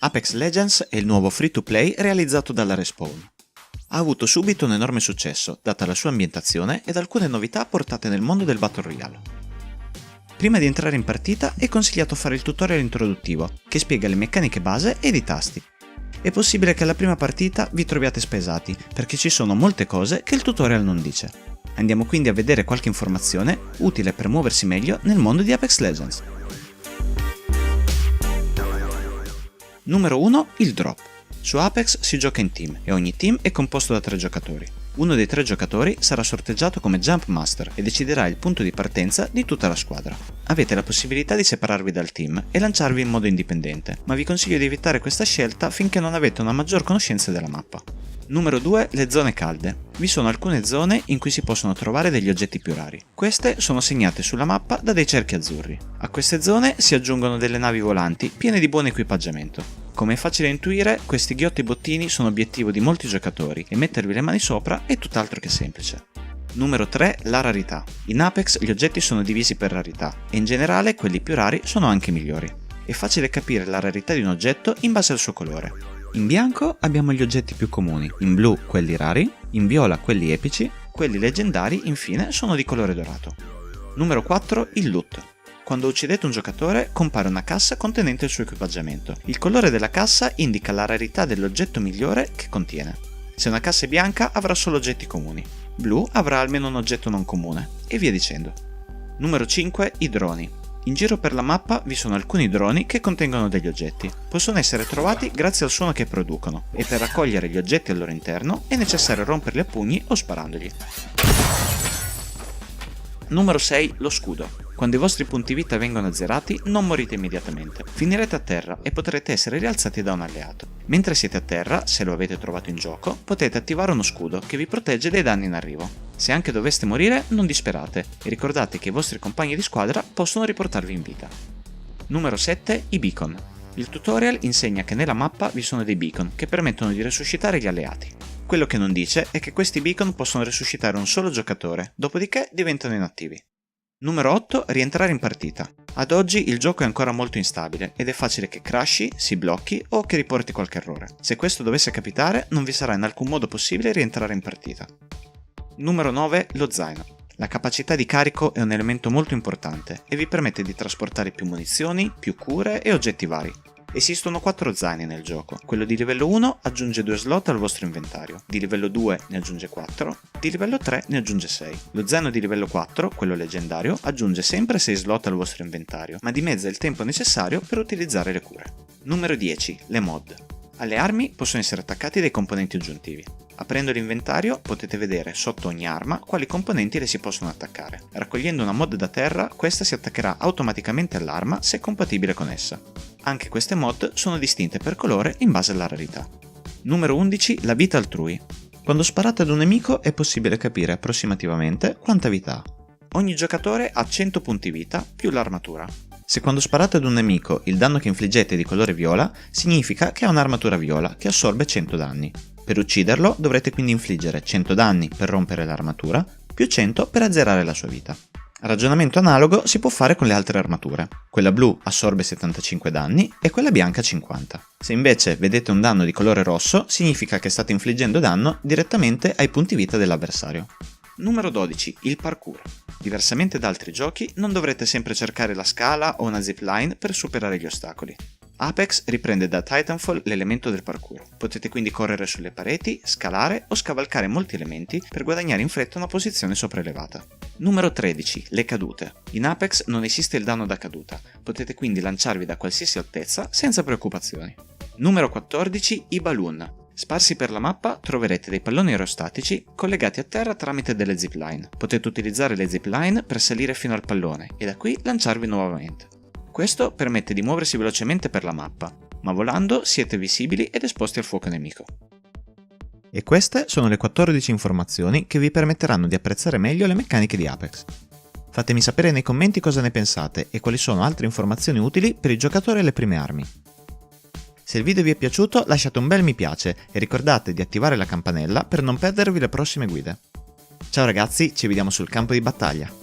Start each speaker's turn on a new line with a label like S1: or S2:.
S1: Apex Legends è il nuovo free-to-play realizzato dalla Respawn. Ha avuto subito un enorme successo, data la sua ambientazione ed alcune novità portate nel mondo del Battle Royale. Prima di entrare in partita è consigliato fare il tutorial introduttivo, che spiega le meccaniche base ed i tasti. È possibile che alla prima partita vi troviate spesati, perché ci sono molte cose che il tutorial non dice. Andiamo quindi a vedere qualche informazione utile per muoversi meglio nel mondo di Apex Legends. Numero 1. Il drop. Su Apex si gioca in team e ogni team è composto da 3 giocatori. Uno dei 3 giocatori sarà sorteggiato come Jump Master e deciderà il punto di partenza di tutta la squadra. Avete la possibilità di separarvi dal team e lanciarvi in modo indipendente, ma vi consiglio di evitare questa scelta finché non avete una maggior conoscenza della mappa. Numero 2. Le zone calde. Vi sono alcune zone in cui si possono trovare degli oggetti più rari. Queste sono segnate sulla mappa da dei cerchi azzurri. A queste zone si aggiungono delle navi volanti piene di buon equipaggiamento. Come è facile intuire, questi ghiotti bottini sono obiettivo di molti giocatori e mettervi le mani sopra è tutt'altro che semplice. Numero 3. La rarità. In Apex gli oggetti sono divisi per rarità e in generale quelli più rari sono anche migliori. È facile capire la rarità di un oggetto in base al suo colore. In bianco abbiamo gli oggetti più comuni, in blu quelli rari, in viola quelli epici, quelli leggendari infine sono di colore dorato. Numero 4. Il loot. Quando uccidete un giocatore compare una cassa contenente il suo equipaggiamento. Il colore della cassa indica la rarità dell'oggetto migliore che contiene. Se una cassa è bianca avrà solo oggetti comuni, blu avrà almeno un oggetto non comune, e via dicendo. Numero 5. I droni. In giro per la mappa vi sono alcuni droni che contengono degli oggetti. Possono essere trovati grazie al suono che producono, e per raccogliere gli oggetti al loro interno è necessario romperli a pugni o sparandogli. Numero 6. Lo scudo. Quando i vostri punti vita vengono azzerati, non morite immediatamente. Finirete a terra e potrete essere rialzati da un alleato. Mentre siete a terra, se lo avete trovato in gioco, potete attivare uno scudo che vi protegge dai danni in arrivo. Se anche doveste morire, non disperate e ricordate che i vostri compagni di squadra possono riportarvi in vita. Numero 7. I beacon. Il tutorial insegna che nella mappa vi sono dei beacon che permettono di resuscitare gli alleati. Quello che non dice è che questi beacon possono resuscitare un solo giocatore, dopodiché diventano inattivi. Numero 8. Rientrare in partita. Ad oggi il gioco è ancora molto instabile ed è facile che crashi, si blocchi o che riporti qualche errore. Se questo dovesse capitare, non vi sarà in alcun modo possibile rientrare in partita. Numero 9. Lo zaino. La capacità di carico è un elemento molto importante e vi permette di trasportare più munizioni, più cure e oggetti vari. Esistono 4 zaini nel gioco. Quello di livello 1 aggiunge 2 slot al vostro inventario, di livello 2 ne aggiunge 4, di livello 3 ne aggiunge 6. Lo zaino di livello 4, quello leggendario, aggiunge sempre 6 slot al vostro inventario, ma dimezza il tempo necessario per utilizzare le cure. Numero 10. Le mod. Alle armi possono essere attaccati dei componenti aggiuntivi. Aprendo l'inventario potete vedere sotto ogni arma quali componenti le si possono attaccare. Raccogliendo una mod da terra, questa si attaccherà automaticamente all'arma se è compatibile con essa. Anche queste mod sono distinte per colore in base alla rarità. Numero 11. La vita altrui. Quando sparate ad un nemico è possibile capire approssimativamente quanta vita ha. Ogni giocatore ha 100 punti vita più l'armatura. Se quando sparate ad un nemico il danno che infliggete è di colore viola, significa che ha un'armatura viola che assorbe 100 danni. Per ucciderlo dovrete quindi infliggere 100 danni per rompere l'armatura, più 100 per azzerare la sua vita. Ragionamento analogo si può fare con le altre armature. Quella blu assorbe 75 danni e quella bianca 50. Se invece vedete un danno di colore rosso, significa che state infliggendo danno direttamente ai punti vita dell'avversario. Numero 12. Il parkour. Diversamente da altri giochi, non dovrete sempre cercare la scala o una zipline per superare gli ostacoli. Apex riprende da Titanfall l'elemento del parkour. Potete quindi correre sulle pareti, scalare o scavalcare molti elementi per guadagnare in fretta una posizione sopraelevata. Numero 13. Le cadute. In Apex non esiste il danno da caduta, potete quindi lanciarvi da qualsiasi altezza senza preoccupazioni. Numero 14. I balloon. Sparsi per la mappa troverete dei palloni aerostatici collegati a terra tramite delle zipline. Potete utilizzare le zipline per salire fino al pallone e da qui lanciarvi nuovamente. Questo permette di muoversi velocemente per la mappa, ma volando siete visibili ed esposti al fuoco nemico. E queste sono le 14 informazioni che vi permetteranno di apprezzare meglio le meccaniche di Apex. Fatemi sapere nei commenti cosa ne pensate e quali sono altre informazioni utili per il giocatore alle prime armi. Se il video vi è piaciuto lasciate un bel mi piace e ricordate di attivare la campanella per non perdervi le prossime guide. Ciao ragazzi, ci vediamo sul campo di battaglia!